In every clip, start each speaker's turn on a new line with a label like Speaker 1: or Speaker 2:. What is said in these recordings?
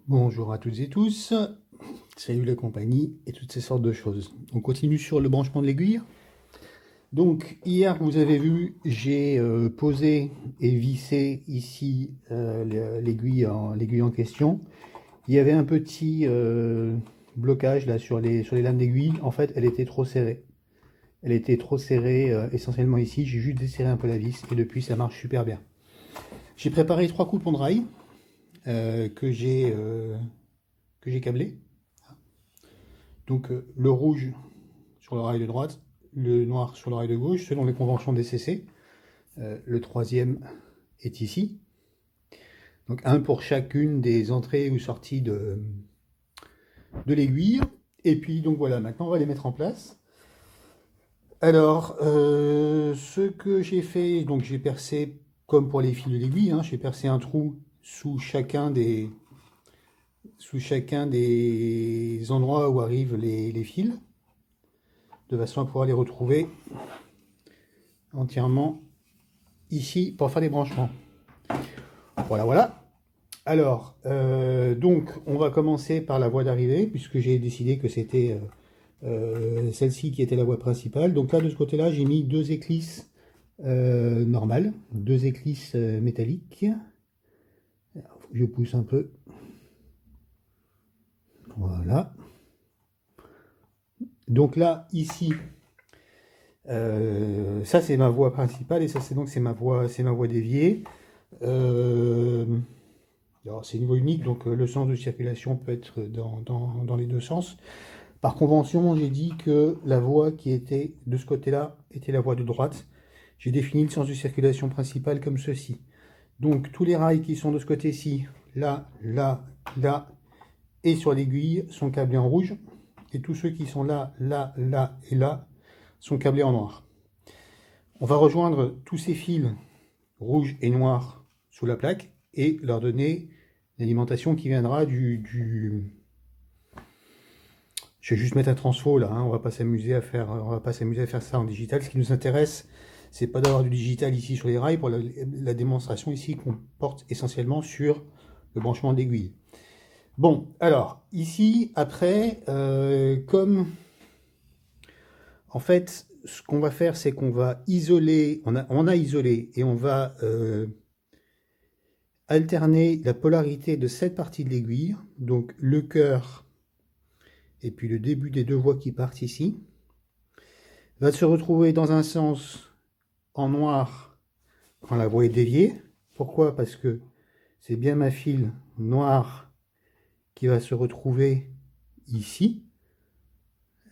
Speaker 1: Bonjour à toutes et tous, salut la compagnie et toutes ces sortes de choses. On continue sur le branchement de l'aiguille. Donc hier vous avez vu, j'ai posé et vissé ici l'aiguille en question. Il y avait un petit blocage là sur les lames d'aiguille. En fait elle était trop serrée. Elle était trop serrée essentiellement ici. J'ai juste desserré un peu la vis et depuis ça marche super bien. J'ai préparé 3 coupons de rail euh, que j'ai euh, que j'ai câblé. Donc le rouge sur l'oreille de droite, le noir sur l'oreille de gauche, selon les conventions des CC. Le troisième est ici. Donc un pour chacune des entrées ou sorties de l'aiguille. Et puis donc voilà, maintenant on va les mettre en place. Alors, ce que j'ai fait, donc j'ai percé, comme pour les fils de l'aiguille, hein, j'ai percé un trou sous chacun des endroits où arrivent les fils, de façon à pouvoir les retrouver entièrement ici pour faire les branchements. Voilà, voilà. Alors, donc, on va commencer par la voie d'arrivée, puisque j'ai décidé que c'était celle-ci qui était la voie principale. Donc là, de ce côté-là, j'ai mis deux éclisses normales, deux éclisses métalliques. Alors, faut que je pousse un peu. Voilà. Donc là, ici, ça c'est ma voie principale, et ça c'est ma voie déviée. Euh, alors c'est une voie unique, donc le sens de circulation peut être dans les deux sens. Par convention, j'ai dit que la voie qui était de ce côté-là était la voie de droite. J'ai défini le sens de circulation principal comme ceci. Donc tous les rails qui sont de ce côté-ci, là, là, là, et sur l'aiguille, sont câblés en rouge. Et tous ceux qui sont là, là, là et là, sont câblés en noir. On va rejoindre tous ces fils rouges et noirs sous la plaque et leur donner l'alimentation qui viendra Je vais juste mettre un transfo là, hein. On va pas s'amuser à faire ça en digital. Ce qui nous intéresse, c'est pas d'avoir du digital ici sur les rails. Pour la démonstration ici qu'on porte essentiellement sur le branchement d'aiguille. Bon, alors ici après, comme en fait, ce qu'on va faire, c'est qu'on va isoler. On a isolé et on va alterner la polarité de cette partie de l'aiguille, donc le cœur et puis le début des deux voies qui partent ici, va se retrouver dans un sens en noir quand la voie est déviée. Pourquoi? Parce que c'est bien ma file noire qui va se retrouver ici,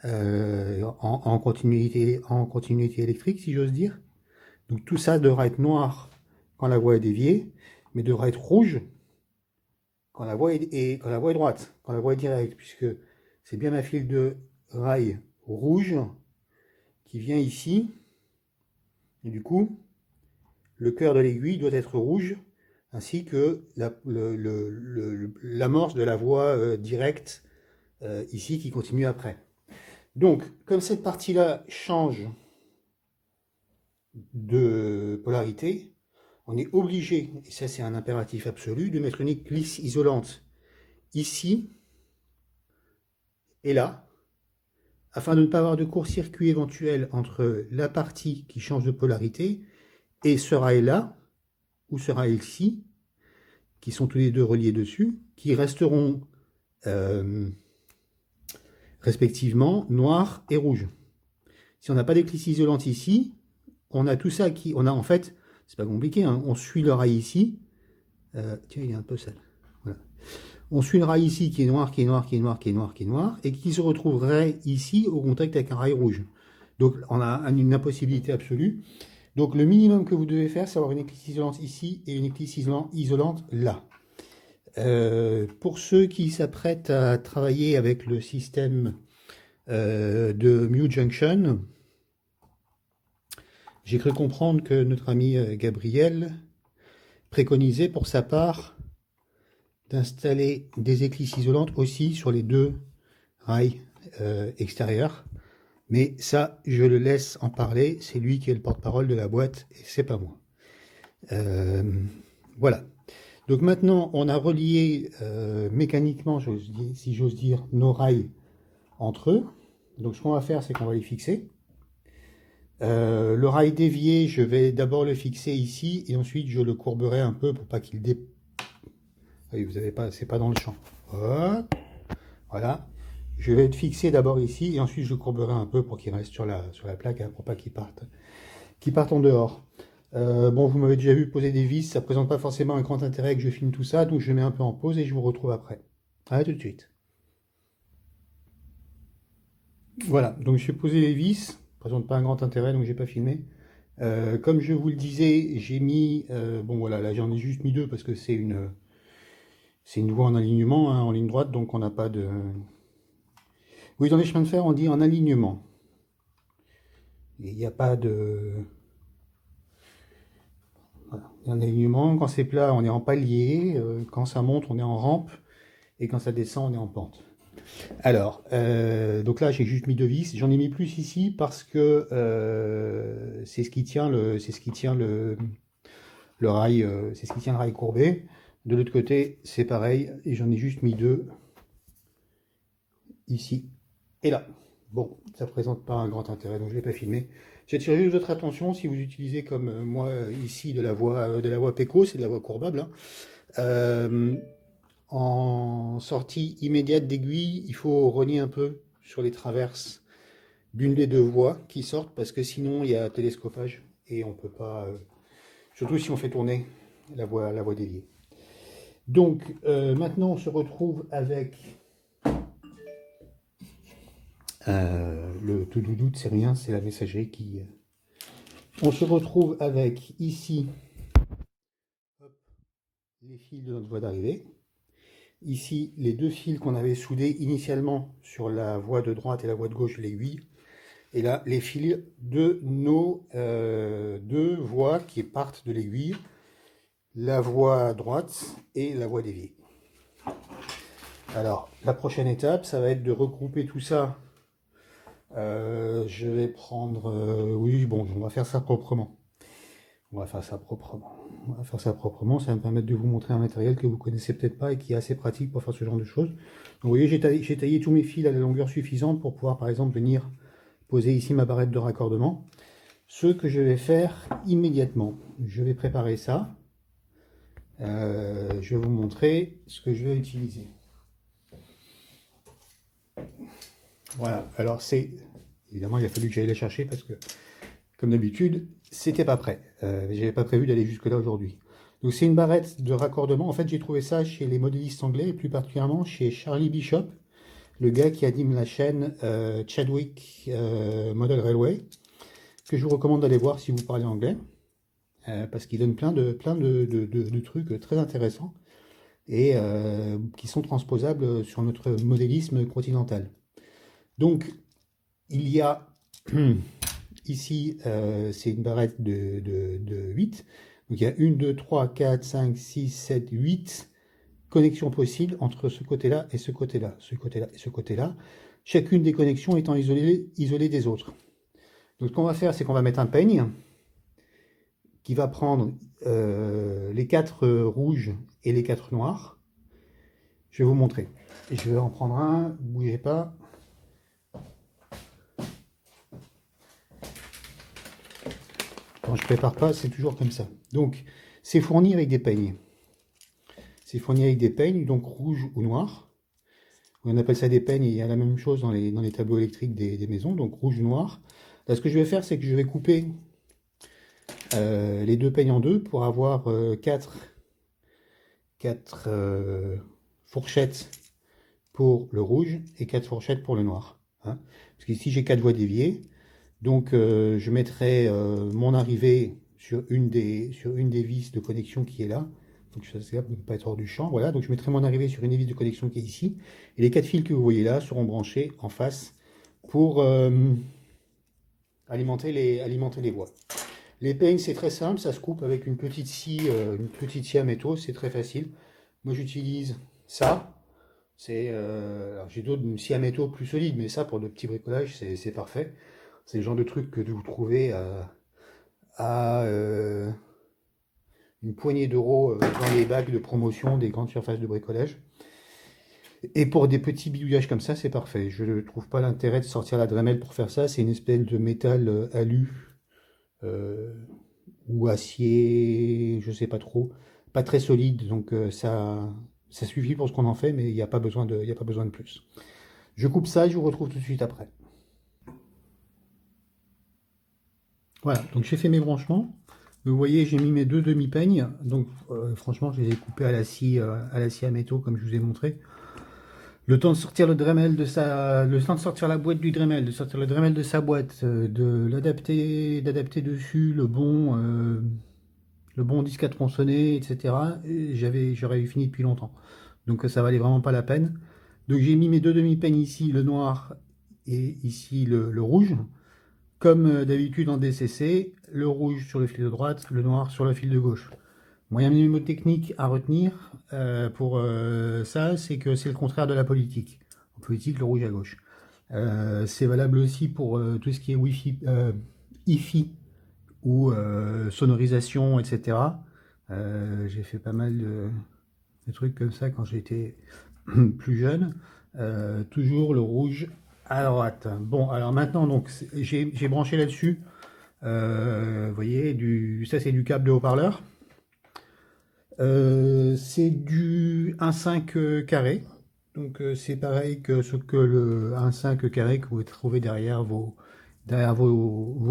Speaker 1: en continuité électrique, si j'ose dire. Donc tout ça devra être noir quand la voie est déviée, mais devra être rouge quand la voie est droite, quand la voie est directe, puisque c'est bien ma file de rail rouge qui vient ici, et du coup, le cœur de l'aiguille doit être rouge, ainsi que l'amorce de la voie directe ici qui continue après. Donc, comme cette partie-là change de polarité, on est obligé, et ça c'est un impératif absolu, de mettre une éclisse isolante ici et là, afin de ne pas avoir de court-circuit éventuel entre la partie qui change de polarité et ce rail-là, ou ce rail-ci, qui sont tous les deux reliés dessus, qui resteront respectivement noir et rouge. Si on n'a pas d'éclisse isolante ici, on a tout ça qui... On a en fait, c'est pas compliqué, hein, on suit le rail ici. Tiens, il est un peu sale. Voilà. On suit le rail ici qui est noir, qui est noir, qui est noir, qui est noir, qui est noir, et qui se retrouverait ici au contact avec un rail rouge. Donc on a une impossibilité absolue. Donc le minimum que vous devez faire, c'est avoir une éclisse isolante ici et une éclisse isolante là. Pour ceux qui s'apprêtent à travailler avec le système de Mu Junction, j'ai cru comprendre que notre ami Gabriel préconisait pour sa part d'installer des éclisses isolantes aussi sur les deux rails extérieurs. Mais ça, je le laisse en parler. C'est lui qui est le porte-parole de la boîte et c'est pas moi. Voilà. Donc maintenant, on a relié mécaniquement, si j'ose dire, nos rails entre eux. Donc ce qu'on va faire, c'est qu'on va les fixer. Le rail dévié, je vais d'abord le fixer ici et ensuite je le courberai un peu pour pas qu'il dé... Oui, vous avez pas, c'est pas dans le champ. Hop, voilà. Je vais le fixer d'abord ici et ensuite je le courberai un peu pour qu'il reste sur la plaque, hein, pour pas qu'il parte en dehors. Bon, vous m'avez déjà vu poser des vis, ça présente pas forcément un grand intérêt que je filme tout ça, donc je mets un peu en pause et je vous retrouve après. À tout de suite. Voilà, donc j'ai posé les vis, ça présente pas un grand intérêt, donc j'ai pas filmé. Comme je vous le disais, j'ai mis, bon voilà, là j'en ai juste mis deux parce que c'est une voie en alignement, hein, en ligne droite, donc on n'a pas de... Oui, dans les chemins de fer, on dit en alignement. Il n'y a pas de... Voilà. Il y a un alignement, quand c'est plat, on est en palier, quand ça monte, on est en rampe, et quand ça descend, on est en pente. Alors, donc là, j'ai juste mis deux vis. J'en ai mis plus ici parce que c'est ce qui tient le rail, c'est ce qui tient le rail courbé. De l'autre côté, c'est pareil, et j'en ai juste mis deux ici et là. Bon, ça présente pas un grand intérêt, donc je l'ai pas filmé. J'attire juste votre attention si vous utilisez comme moi ici de la voie Péco, c'est de la voie courbable, hein. En sortie immédiate d'aiguille, il faut rogner un peu sur les traverses d'une des deux voies qui sortent parce que sinon il y a télescopage et on peut pas, surtout si on fait tourner la voie déviée. Donc maintenant on se retrouve avec le tout doudou, c'est rien, c'est la messagerie qui. On se retrouve avec ici hop, les fils de notre voie d'arrivée. Ici, les deux fils qu'on avait soudés initialement sur la voie de droite et la voie de gauche de l'aiguille. Et là, les fils de nos deux voies qui partent de l'aiguille, la voie droite et la voie déviée. Alors, la prochaine étape, ça va être de regrouper tout ça. Je vais prendre... oui, bon, on va faire ça proprement. On va faire ça proprement. On va faire ça proprement, ça va me permettre de vous montrer un matériel que vous connaissez peut-être pas et qui est assez pratique pour faire ce genre de choses. Donc vous voyez, j'ai taillé tous mes fils à la longueur suffisante pour pouvoir par exemple venir poser ici ma barrette de raccordement. Ce que je vais faire immédiatement, je vais préparer ça. Je vais vous montrer ce que je vais utiliser. Voilà, alors c'est... Évidemment, il a fallu que j'aille la chercher parce que, comme d'habitude, c'était pas prêt. J'avais pas prévu d'aller jusque là aujourd'hui. Donc c'est une barrette de raccordement. En fait, j'ai trouvé ça chez les modélistes anglais et plus particulièrement chez Charlie Bishop, le gars qui anime la chaîne Chadwick Model Railway, que je vous recommande d'aller voir si vous parlez anglais, parce qu'il donne plein de trucs très intéressants et qui sont transposables sur notre modélisme continental. Donc, il y a ici, c'est une barrette de 8. Donc, il y a 1, 2, 3, 4, 5, 6, 7, 8 connexions possibles entre ce côté-là et ce côté-là, ce côté-là et ce côté-là. Chacune des connexions étant isolée des autres. Donc, ce qu'on va faire, c'est qu'on va mettre un peigne qui va prendre les 4 rouges et les 4 noirs. Je vais vous montrer. Et je vais en prendre un, bougez pas. Quand je prépare pas, c'est toujours comme ça. Donc, c'est fourni avec des peignes. C'est fourni avec des peignes, donc rouge ou noir. On appelle ça des peignes, il y a la même chose dans les tableaux électriques des maisons, donc rouge ou noir. Là, ce que je vais faire, c'est que je vais couper les deux peignes en deux pour avoir 4 fourchettes pour le rouge et 4 fourchettes pour le noir. Hein. Parce qu'ici, j'ai 4 voies déviées. Donc, je mettrai mon arrivée sur une des vis de connexion qui est là. Donc, ça, c'est là pour ne pas être hors du champ. Voilà, donc je mettrai mon arrivée sur une des vis de connexion qui est ici. Et les 4 fils que vous voyez là seront branchés en face pour alimenter les voies. Les peignes, c'est très simple, ça se coupe avec une petite scie à métaux, c'est très facile. Moi, j'utilise ça. Alors j'ai d'autres scies à métaux plus solides, mais ça, pour de petits bricolages, c'est parfait. C'est le genre de truc que vous trouvez à une poignée d'euros dans les bacs de promotion des grandes surfaces de bricolage. Et pour des petits bidouillages comme ça, c'est parfait. Je ne trouve pas l'intérêt de sortir la Dremel pour faire ça. C'est une espèce de métal alu euh, ou acier, je sais pas trop, pas très solide. Donc ça suffit pour ce qu'on en fait, mais il n'y a pas besoin de, il y a pas besoin de plus. Je coupe ça et je vous retrouve tout de suite après. Voilà, donc j'ai fait mes branchements. Vous voyez, j'ai mis mes deux demi-peignes. Donc franchement, je les ai coupés à la scie à métaux, comme je vous ai montré. Le temps de sortir le Dremel le temps de sortir la boîte du Dremel, de sortir le Dremel de sa boîte, de d'adapter dessus le bon disque à tronçonner, etc. J'aurais eu fini depuis longtemps. Donc ça valait vraiment pas la peine. Donc j'ai mis mes deux demi-peignes ici, le noir et ici le rouge. Comme d'habitude en DCC, le rouge sur le fil de droite, le noir sur le fil de gauche. Moi, il y a un mnémotechnique à retenir pour ça, c'est que c'est le contraire de la politique. En politique, le rouge à gauche. C'est valable aussi pour tout ce qui est Wi-Fi, Hi-Fi ou sonorisation, etc. J'ai fait pas mal de trucs comme ça quand j'étais plus jeune. Toujours le rouge à droite. Bon, alors maintenant, donc j'ai branché là-dessus. Vous voyez, ça c'est du câble de haut-parleur. C'est du 1,5 carré. Donc c'est pareil que ce que le 1,5 carré que vous trouvez derrière vos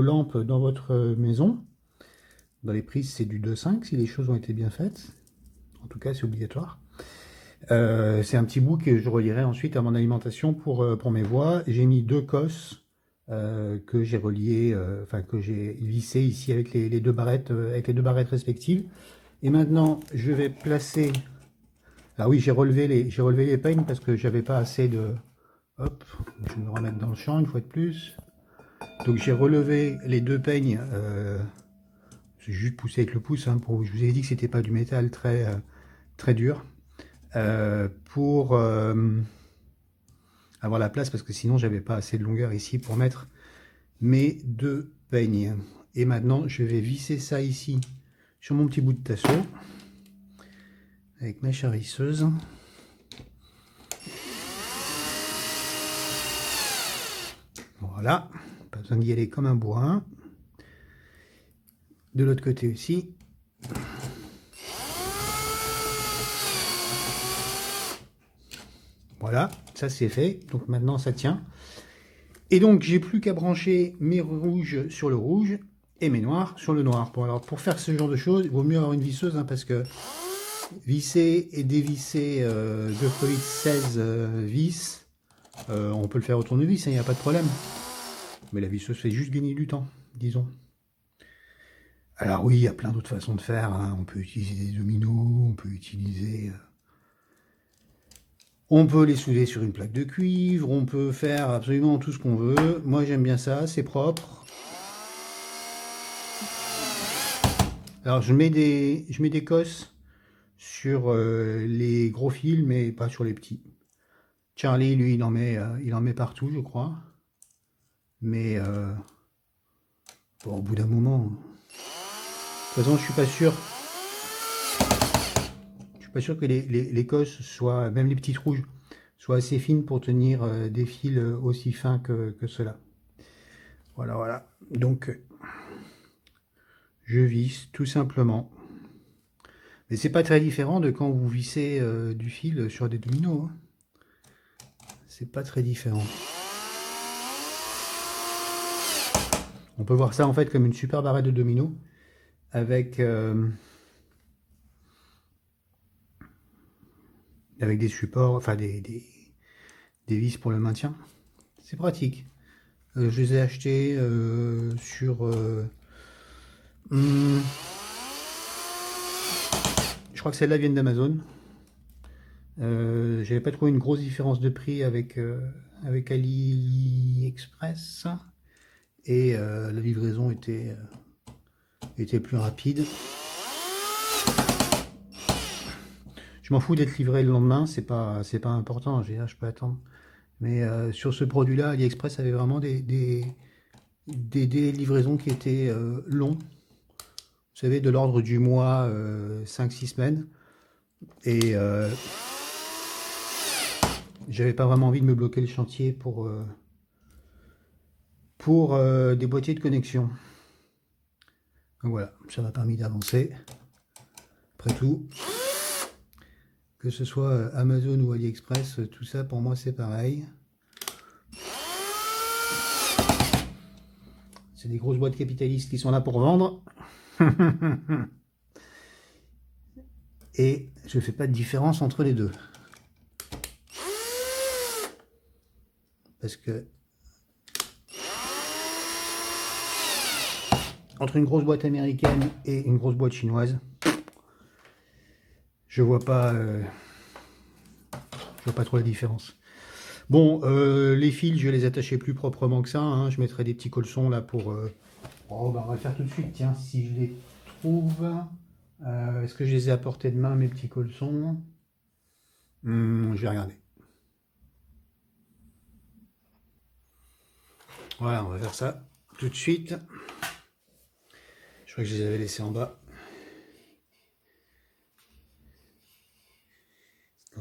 Speaker 1: lampes dans votre maison. Dans les prises, c'est du 2,5 si les choses ont été bien faites. En tout cas, c'est obligatoire. C'est un petit bout que je relierai ensuite à mon alimentation pour mes voies. J'ai mis deux cosses que j'ai reliées, enfin que j'ai vissées ici avec les deux barrettes respectives. Et maintenant, je vais placer. Ah oui, j'ai relevé les peignes parce que j'avais pas assez de. Hop, je vais me remettre dans le champ une fois de plus. Donc j'ai relevé les deux peignes. J'ai juste poussé avec le pouce. Hein, je vous ai dit que c'était pas du métal très dur. Pour avoir la place parce que sinon j'avais pas assez de longueur ici pour mettre mes deux peignes. Et maintenant, je vais visser ça ici sur mon petit bout de tasseau avec ma charisseuse. Voilà, pas besoin d'y aller comme un bourrin. De l'autre côté aussi. Voilà, ça c'est fait. Donc maintenant ça tient. Et donc j'ai plus qu'à brancher mes rouges sur le rouge et mes noirs sur le noir. Bon alors pour faire ce genre de choses, il vaut mieux avoir une visseuse hein, parce que visser et dévisser deux folies de 16 vis, on peut le faire au tournevis, il n'y a pas de problème. Mais la visseuse fait juste gagner du temps, disons. Alors oui, il y a plein d'autres façons de faire. Hein. On peut utiliser des dominos, on peut utiliser... On peut les souder sur une plaque de cuivre, on peut faire absolument tout ce qu'on veut. Moi j'aime bien ça, c'est propre. Alors je mets des cosses sur les gros fils, mais pas sur les petits. Charlie, lui, il en met partout, je crois. Mais bon, au bout d'un moment... De toute façon, je suis pas sûr. Je suis pas sûr que les cosses soient, même les petites rouges, soient assez fines pour tenir des fils aussi fins que ceux-là. Voilà, voilà. Donc, je visse tout simplement. Mais c'est pas très différent de quand vous vissez du fil sur des dominos. Hein. C'est pas très différent. On peut voir ça en fait comme une super barrette de dominos avec des supports, enfin des vis pour le maintien. C'est pratique. Je les ai achetés sur... je crois que celles-là viennent d'Amazon. J'avais pas trouvé une grosse différence de prix avec AliExpress. Et la livraison était plus rapide. Je m'en fous d'être livré le lendemain, c'est pas important, je peux attendre. Mais sur ce produit-là, AliExpress avait vraiment des livraisons qui étaient longs savez, de l'ordre du mois, 5-6 semaines. Et j'avais pas vraiment envie de me bloquer le chantier pour des boîtiers de connexion. Donc voilà, ça m'a permis d'avancer. Après tout, que ce soit Amazon ou AliExpress, tout ça pour moi c'est pareil. C'est des grosses boîtes capitalistes qui sont là pour vendre. Et je ne fais pas de différence entre les deux. Parce que entre une grosse boîte américaine et une grosse boîte chinoise, je vois pas trop la différence. Bon, les fils, je vais les attacher plus proprement que ça. Hein. Je mettrai des petits colsons là pour... Oh, bah, on va le faire tout de suite. Tiens, si je les trouve... Est-ce que je les ai à portée de main, mes petits colsons? Je vais regarder. Voilà, on va faire ça tout de suite. Je crois que je les avais laissés en bas.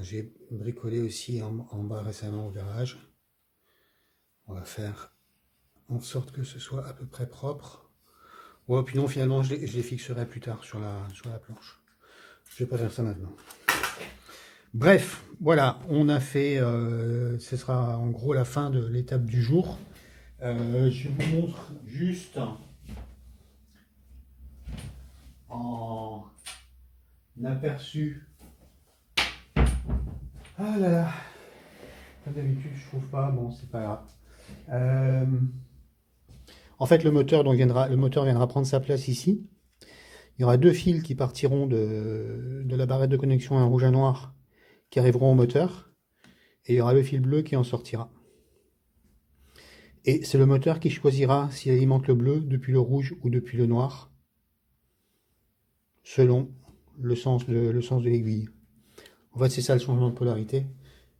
Speaker 1: J'ai bricolé aussi en bas récemment au garage. On va faire en sorte que ce soit à peu près propre. Ouais, puis non, finalement, je les fixerai plus tard sur la planche. Je vais pas faire ça maintenant. Bref, voilà, on a fait, ce sera en gros la fin de l'étape du jour. Je vous montre juste en aperçu. Ah là là, comme d'habitude, je trouve pas, bon, c'est pas grave. En fait, le moteur viendra prendre sa place ici. Il y aura deux fils qui partiront de la barrette de connexion un rouge à noir qui arriveront au moteur. Et il y aura le fil bleu qui en sortira. Et c'est le moteur qui choisira s'il alimente le bleu depuis le rouge ou depuis le noir, selon le sens de l'aiguille. En fait, c'est ça le changement de polarité.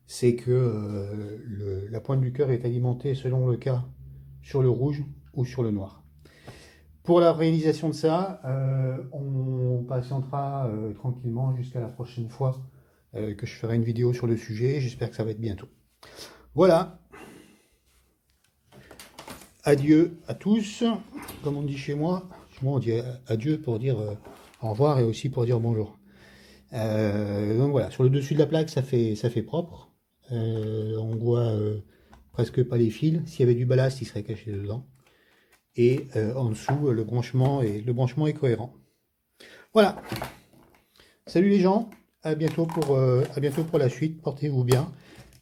Speaker 1: C'est que la pointe du cœur est alimentée selon le cas sur le rouge ou sur le noir. Pour la réalisation de ça, on patientera tranquillement jusqu'à la prochaine fois que je ferai une vidéo sur le sujet. J'espère que ça va être bientôt. Voilà. Adieu à tous, comme on dit chez moi. Chez moi, on dit adieu pour dire au revoir et aussi pour dire bonjour. Donc voilà, sur le dessus de la plaque, ça fait propre. On voit presque pas les fils. S'il y avait du ballast, il serait caché dedans. Et en dessous, le branchement est cohérent. Voilà. Salut les gens. À bientôt pour la suite. Portez-vous bien.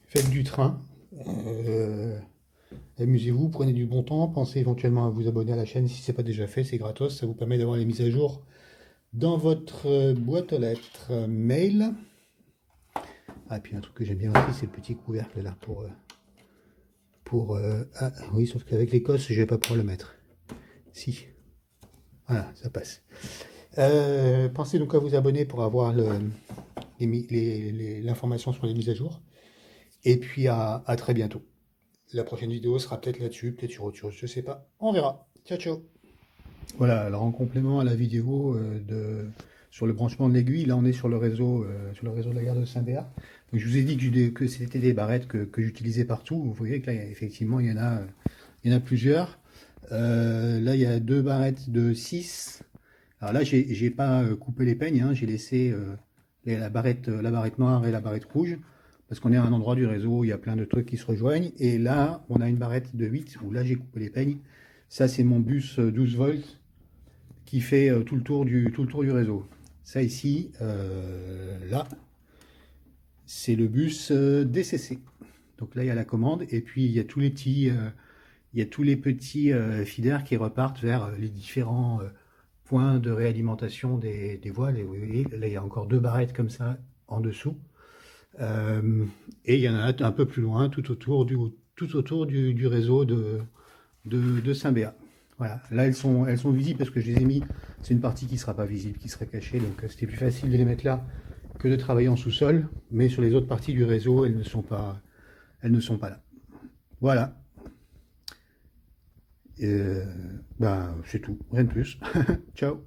Speaker 1: Faites du train. Amusez-vous, prenez du bon temps. Pensez éventuellement à vous abonner à la chaîne si ce n'est pas déjà fait. C'est gratos. Ça vous permet d'avoir les mises à jour dans votre boîte aux lettres mail. Ah, et puis un truc que j'aime bien aussi, c'est le petit couvercle là ah oui, sauf qu'avec l'Écosse, je vais pas pouvoir le mettre. Si. Voilà, ça passe. Pensez donc à vous abonner pour avoir l'information sur les mises à jour. Et puis à très bientôt. La prochaine vidéo sera peut-être là-dessus, peut-être sur autre chose, je sais pas. On verra. Ciao, ciao. Voilà, alors en complément à la vidéo sur le branchement de l'aiguille, là on est sur le réseau de la gare de Saint-Béat. Donc je vous ai dit que c'était des barrettes que j'utilisais partout. Vous voyez que là effectivement il y en a plusieurs. Là il y a deux barrettes de 6. Alors là j'ai pas coupé les peignes, hein, j'ai laissé la barrette noire et la barrette rouge. Parce qu'on est à un endroit du réseau où il y a plein de trucs qui se rejoignent. Et là, on a une barrette de 8 où là, j'ai coupé les peignes. Ça, c'est mon bus 12 volts qui fait tout le tour du réseau. Ça ici, là, c'est le bus DCC. Donc là, il y a la commande. Et puis, il y a tous les petits feeders qui repartent vers les différents points de réalimentation des voiles. Et vous voyez, là, il y a encore deux barrettes comme ça en dessous. Et il y en a un peu plus loin, tout autour du réseau de Saint-Béat. Voilà, là elles sont visibles parce que je les ai mis, c'est une partie qui ne sera pas visible, qui serait cachée, donc c'était plus facile de les mettre là que de travailler en sous-sol, mais sur les autres parties du réseau, elles ne sont pas là. Voilà. C'est tout, rien de plus. Ciao.